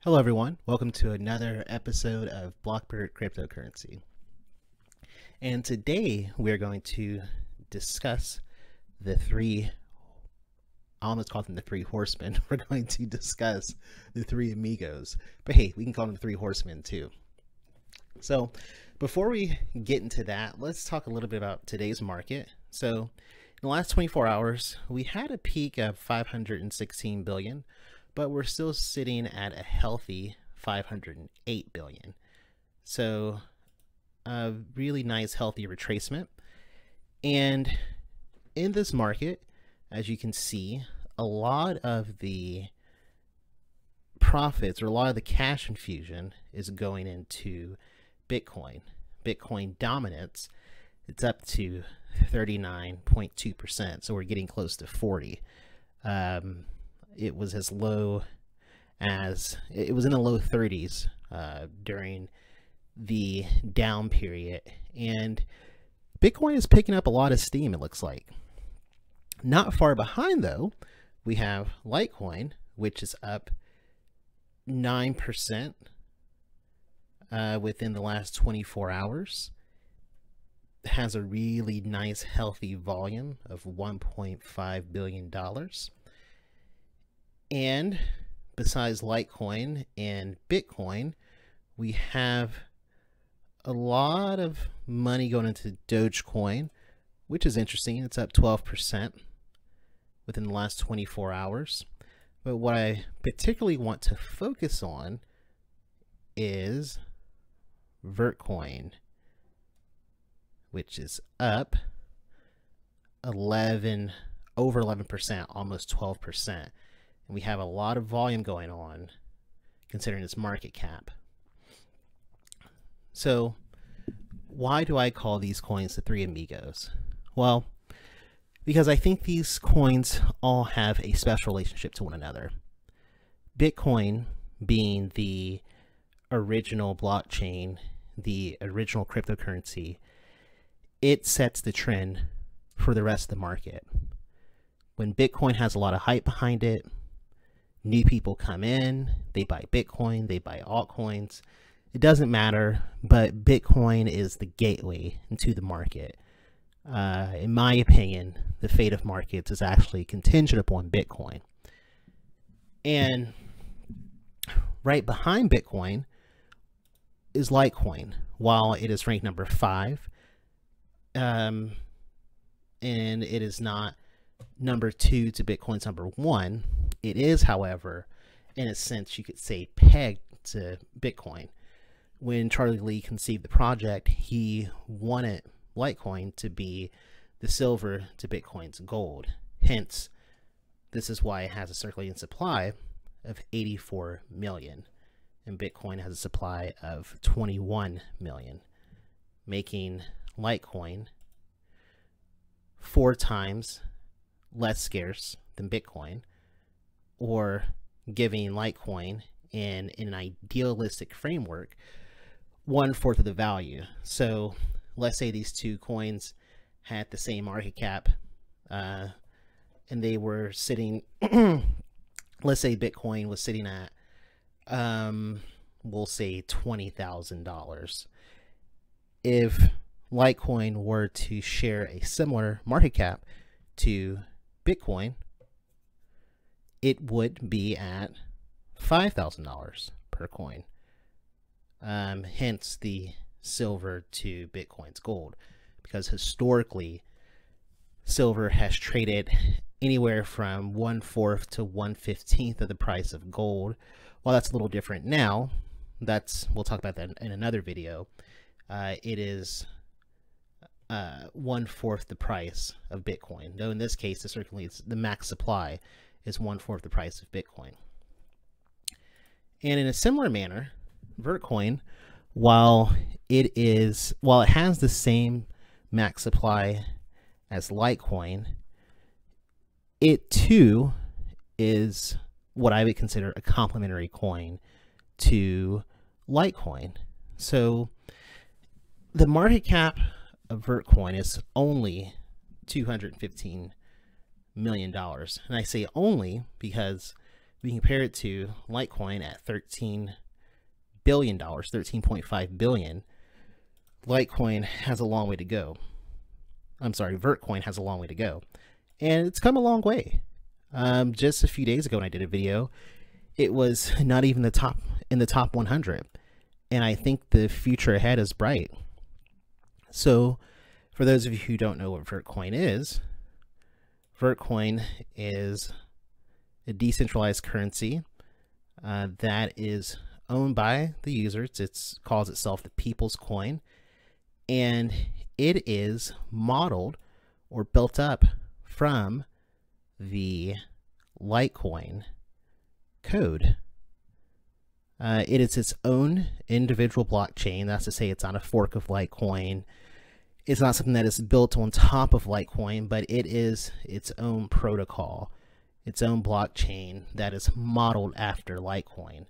Hello everyone, welcome to another episode of Blockbird Cryptocurrency. And today we're going to discuss the three, I almost call them the three horsemen. We're going to discuss the Three Amigos, but hey, we can call them the three horsemen too. So before we get into that, let's talk a little bit about today's market. So in the last 24 hours, we had a peak of 516 billion, but we're still sitting at a healthy 508 billion. So a really nice healthy retracement. And in this market, as you can see, a lot of the profits or a lot of the cash infusion is going into Bitcoin. Bitcoin dominance, it's up to 39.2%. So we're getting close to 40. It was as low as, it was in the low 30s during the down period. And Bitcoin is picking up a lot of steam, it looks like. Not far behind, though, we have Litecoin, which is up 9% within the last 24 hours. It has a really nice, healthy volume of $1.5 billion. And besides Litecoin and Bitcoin, we have a lot of money going into Dogecoin, which is interesting. It's up 12% within the last 24 hours. But what I particularly want to focus on is Vertcoin, which is up over 11%, almost 12%. And we have a lot of volume going on considering its market cap. So why do I call these coins the Three Amigos? Well, because I think these coins all have a special relationship to one another. Bitcoin being the original blockchain, the original cryptocurrency, it sets the trend for the rest of the market. When Bitcoin has a lot of hype behind it, new people come in, they buy Bitcoin, they buy altcoins. It doesn't matter, but Bitcoin is the gateway into the market. In my opinion, the fate of markets is actually contingent upon Bitcoin. And right behind Bitcoin is Litecoin, while it is ranked number 5. And it is not number 2 to Bitcoin's number 1. It is, however, in a sense, you could say pegged to Bitcoin. When Charlie Lee conceived the project, he wanted Litecoin to be the silver to Bitcoin's gold. Hence, this is why it has a circulating supply of 84 million, and Bitcoin has a supply of 21 million, making Litecoin 4 times less scarce than Bitcoin, or giving Litecoin in an idealistic framework 1/4 of the value. So let's say these two coins had the same market cap and they were sitting let's say Bitcoin was sitting at we'll say $20,000. If Litecoin were to share a similar market cap to Bitcoin, it would be at $5,000 per coin. Hence the silver to Bitcoin's gold, because historically silver has traded anywhere from 1/4 to 1/15 of the price of gold. While that's a little different now, we'll talk about that in another video. It is 1/4 the price of Bitcoin, though in this case the max supply is 1/4 the price of Bitcoin. And in a similar manner, Vertcoin, while it has the same max supply as Litecoin, it too is what I would consider a complementary coin to Litecoin. So the market cap of Vertcoin is only $215 million. And I say only because we compare it to Litecoin at $13 billion, 13.5 billion. Litecoin has a long way to go. I'm sorry, Vertcoin has a long way to go. And it's come a long way. Just a few days ago when I did a video, it was not even in the top 100. And I think the future ahead is bright. So for those of you who don't know what Vertcoin is a decentralized currency that is owned by the users. It calls itself the people's coin, and it is modeled or built up from the Litecoin code. It is its own individual blockchain. That's to say, it's not a fork of Litecoin. It's not something that is built on top of Litecoin, but it is its own protocol, its own blockchain that is modeled after Litecoin.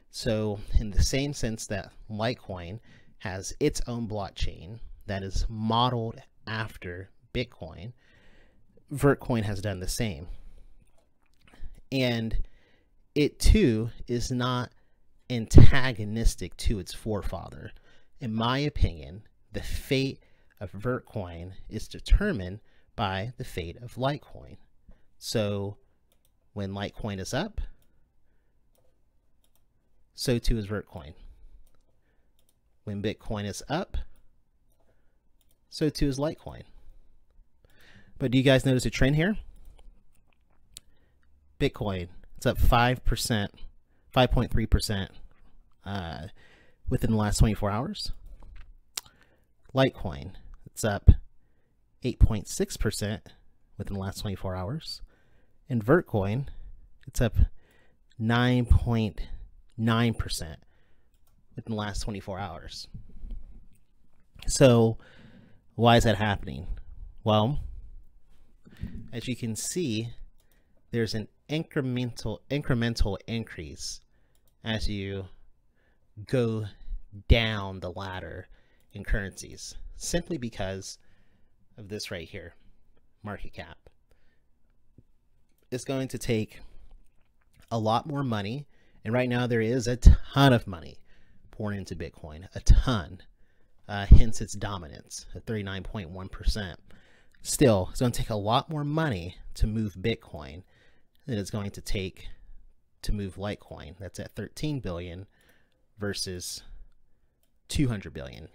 So in the same sense that Litecoin has its own blockchain that is modeled after Bitcoin, Vertcoin has done the same. And it too is not antagonistic to its forefather. In my opinion, the fate of Vertcoin is determined by the fate of Litecoin. So when Litecoin is up, so too is Vertcoin. When Bitcoin is up, so too is Litecoin. But do you guys notice a trend here? Bitcoin, it's up 5%, 5.3% within the last 24 hours. Litecoin, it's up 8.6% within the last 24 hours. And Vertcoin, it's up 9.9% within the last 24 hours. So why is that happening? Well, as you can see, there's an incremental increase as you go down the ladder in currencies, simply because of this right here, market cap. It's going to take a lot more money, and right now there is a ton of money pouring into Bitcoin, a ton, hence its dominance at 39.1%. Still, it's going to take a lot more money to move Bitcoin than it's going to take to move Litecoin. That's at 13 billion versus 200 billion.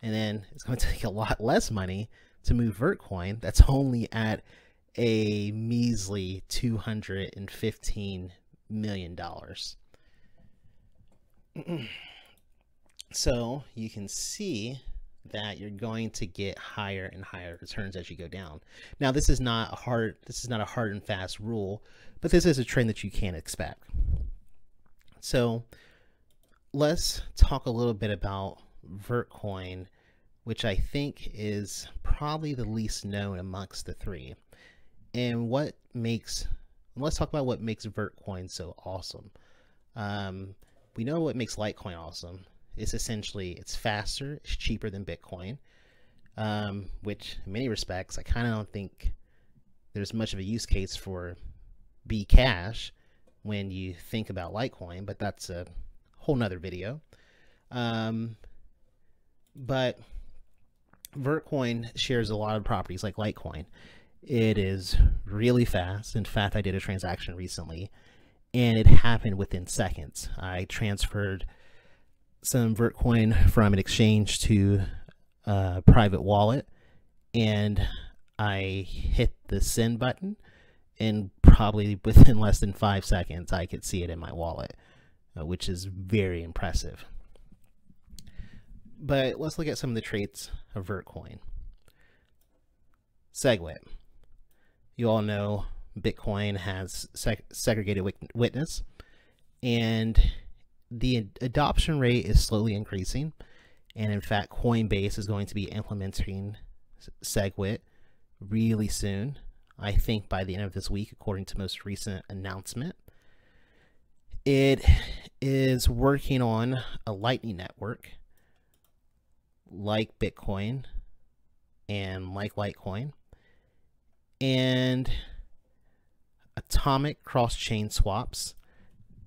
And then it's going to take a lot less money to move Vertcoin. That's only at a measly $215 million. So you can see that you're going to get higher and higher returns as you go down. Now, this is not a hard and fast rule, but this is a trend that you can expect. So let's talk a little bit about Vertcoin, which I think is probably the least known amongst the three. And let's talk about what makes Vertcoin so awesome. We know what makes Litecoin awesome. It's essentially, it's faster, it's cheaper than Bitcoin, which in many respects, I kind of don't think there's much of a use case for Bcash when you think about Litecoin, but that's a whole nother video. But Vertcoin shares a lot of properties like Litecoin. It is really fast. In fact, I did a transaction recently and it happened within seconds. I transferred some Vertcoin from an exchange to a private wallet, and I hit the send button, and probably within less than 5 seconds I could see it in my wallet, which is very impressive. But let's look at some of the traits of Vertcoin. SegWit. You all know Bitcoin has segregated witness, and the adoption rate is slowly increasing. And in fact, Coinbase is going to be implementing SegWit really soon. I think by the end of this week, according to most recent announcement. It is working on a Lightning network like Bitcoin and like Litecoin. And atomic cross-chain swaps,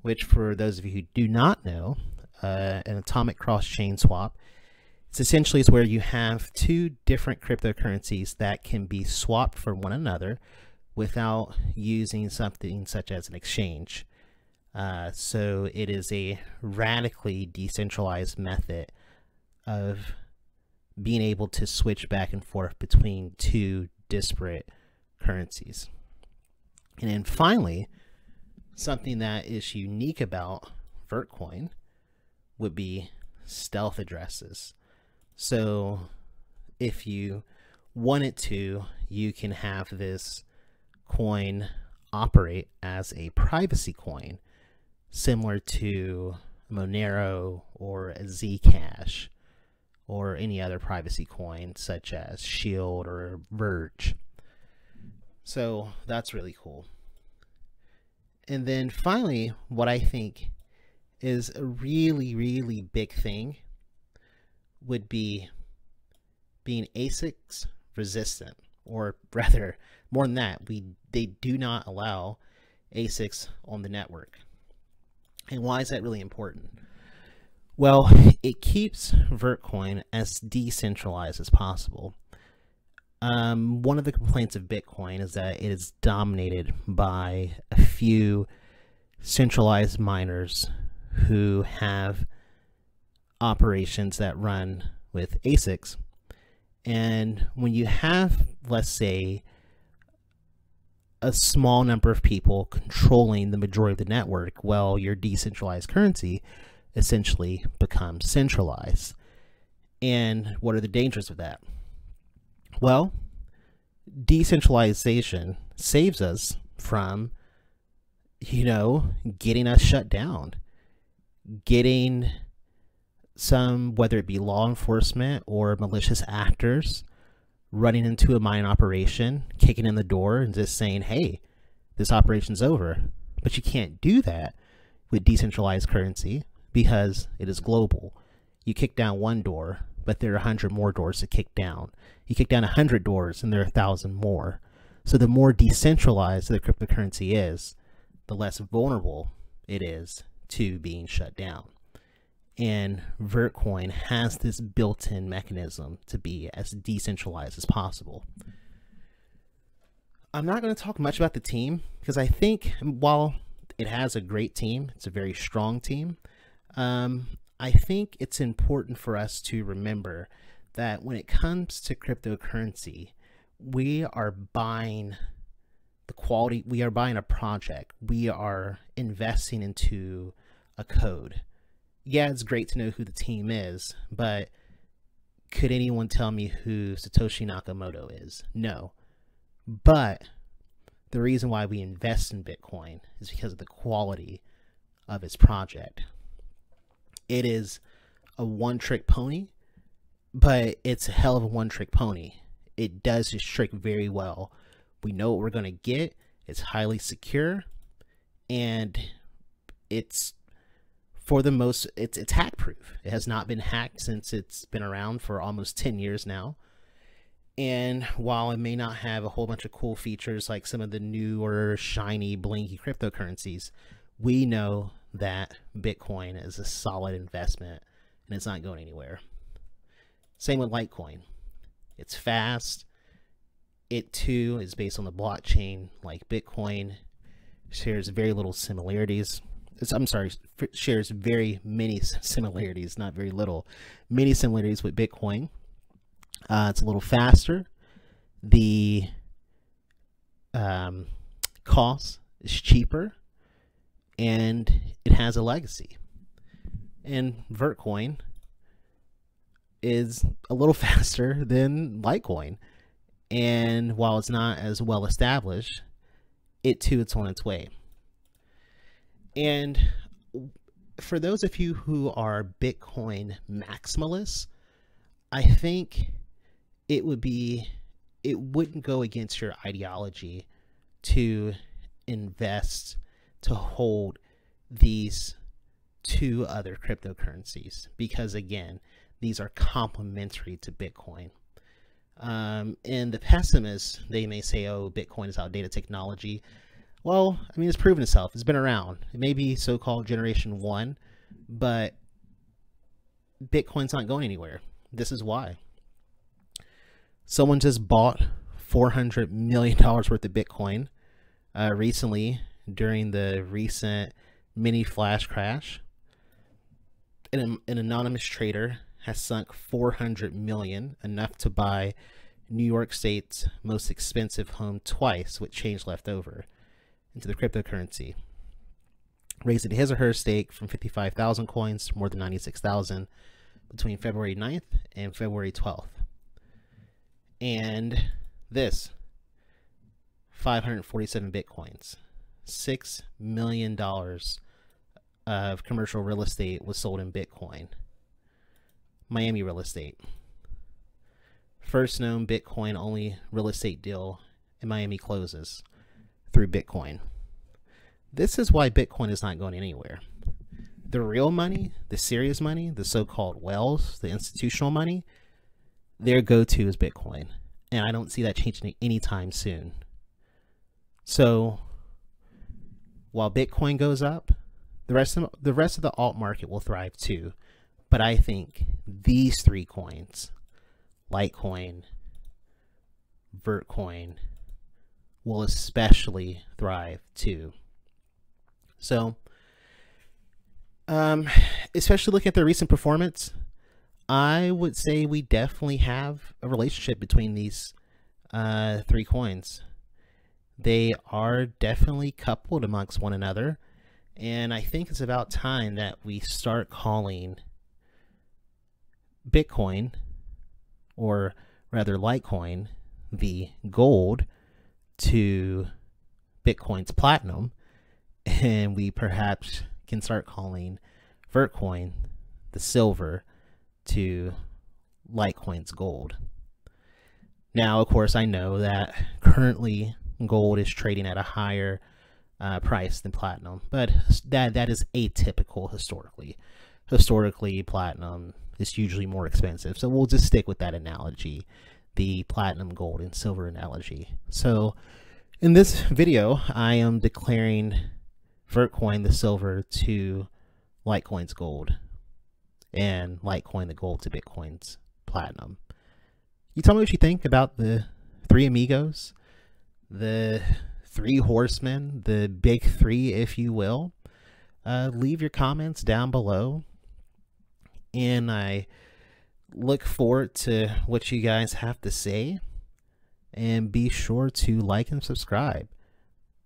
which for those of you who do not know, an atomic cross-chain swap, it's essentially where you have two different cryptocurrencies that can be swapped for one another without using something such as an exchange. So it is a radically decentralized method of being able to switch back and forth between two disparate currencies. And then finally, something that is unique about Vertcoin would be stealth addresses. So if you wanted to, you can have this coin operate as a privacy coin, similar to Monero or a Zcash or any other privacy coin such as Shield or Verge. So that's really cool. And then finally, what I think is a really, really big thing would be being ASICs resistant, or rather, more than that, they do not allow ASICs on the network. And why is that really important? Well, it keeps Vertcoin as decentralized as possible. One of the complaints of Bitcoin is that it is dominated by a few centralized miners who have operations that run with ASICs. And when you have, let's say, a small number of people controlling the majority of the network, well, your decentralized currency essentially becomes centralized. And what are the dangers of that? Well, decentralization saves us from, getting us shut down, getting some, whether it be law enforcement or malicious actors, running into a mining operation, kicking in the door and just saying, hey, this operation's over. But you can't do that with decentralized currency because it is global. You kick down one door, but there are 100 more doors to kick down. You kick down 100 doors and there are 1,000 more. So the more decentralized the cryptocurrency is, the less vulnerable it is to being shut down. And Vertcoin has this built-in mechanism to be as decentralized as possible. I'm not going to talk much about the team because I think while it has a great team, it's a very strong team, I think it's important for us to remember that when it comes to cryptocurrency, we are buying the quality, we are buying a project, we are investing into a code. Yeah, it's great to know who the team is, but could anyone tell me who Satoshi Nakamoto is? No. But the reason why we invest in Bitcoin is because of the quality of its project. It is a one-trick pony, but it's a hell of a one-trick pony. It does its trick very well. We know what we're going to get. It's highly secure, and it's it's hack proof. It has not been hacked since it's been around for almost 10 years now. And while it may not have a whole bunch of cool features like some of the newer shiny blinky cryptocurrencies, we know that Bitcoin is a solid investment and it's not going anywhere. Same with Litecoin. It's fast. It too is based on the blockchain like Bitcoin. Shares very little similarities. Shares very many similarities, not very little. Many similarities with Bitcoin. It's a little faster. The cost is cheaper, and it has a legacy. And Vertcoin is a little faster than Litecoin, and while it's not as well established, it's on its way. And for those of you who are Bitcoin maximalists, I think it wouldn't go against your ideology to invest, to hold these two other cryptocurrencies, because again, these are complementary to Bitcoin. And the pessimists, they may say, oh, Bitcoin is outdated technology. Well, I mean, it's proven itself. It's been around. It may be so-called generation 1, but Bitcoin's not going anywhere. This is why. Someone just bought $400 million worth of Bitcoin recently during the recent mini flash crash. An anonymous trader has sunk 400 million, enough to buy New York State's most expensive home twice with change left over, into the cryptocurrency, raising his or her stake from 55,000 coins to more than 96,000 between February 9th and February 12th. And this, 547 Bitcoins, $6 million of commercial real estate was sold in Bitcoin. Miami real estate. First known Bitcoin only real estate deal in Miami closes through Bitcoin. This is why Bitcoin is not going anywhere. The real money, the serious money, the so-called whales, the institutional money, their go-to is Bitcoin. And I don't see that changing anytime soon. So while Bitcoin goes up, the rest of the alt market will thrive too. But I think these three coins, Litecoin, Vertcoin, will especially thrive too. So, especially looking at their recent performance, I would say we definitely have a relationship between these three coins. They are definitely coupled amongst one another, and I think it's about time that we start calling Bitcoin, or rather Litecoin, the gold to Bitcoin's platinum, and we perhaps can start calling Vertcoin the silver to Litecoin's gold. Now, of course, I know that currently gold is trading at a higher price than platinum, but that is atypical historically. Historically, platinum is usually more expensive, so we'll just stick with that analogy, the platinum, gold, and silver analogy. So in this video, I am declaring Vertcoin the silver to Litecoin's gold, and Litecoin the gold to Bitcoin's platinum. You tell me what you think about the Three Amigos, the three horsemen, the big three, if you will. Leave your comments down below, and I look forward to what you guys have to say, and be sure to like and subscribe.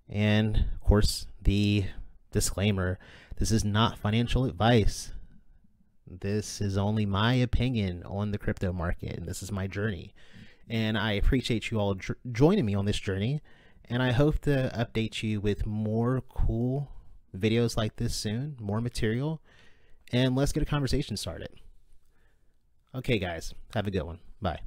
And of course, the disclaimer, this is not financial advice. This is only my opinion on the crypto market, and this is my journey. And I appreciate you all joining me on this journey, and I hope to update you with more cool videos like this soon, more material, and let's get a conversation started. Okay guys, have a good one. Bye.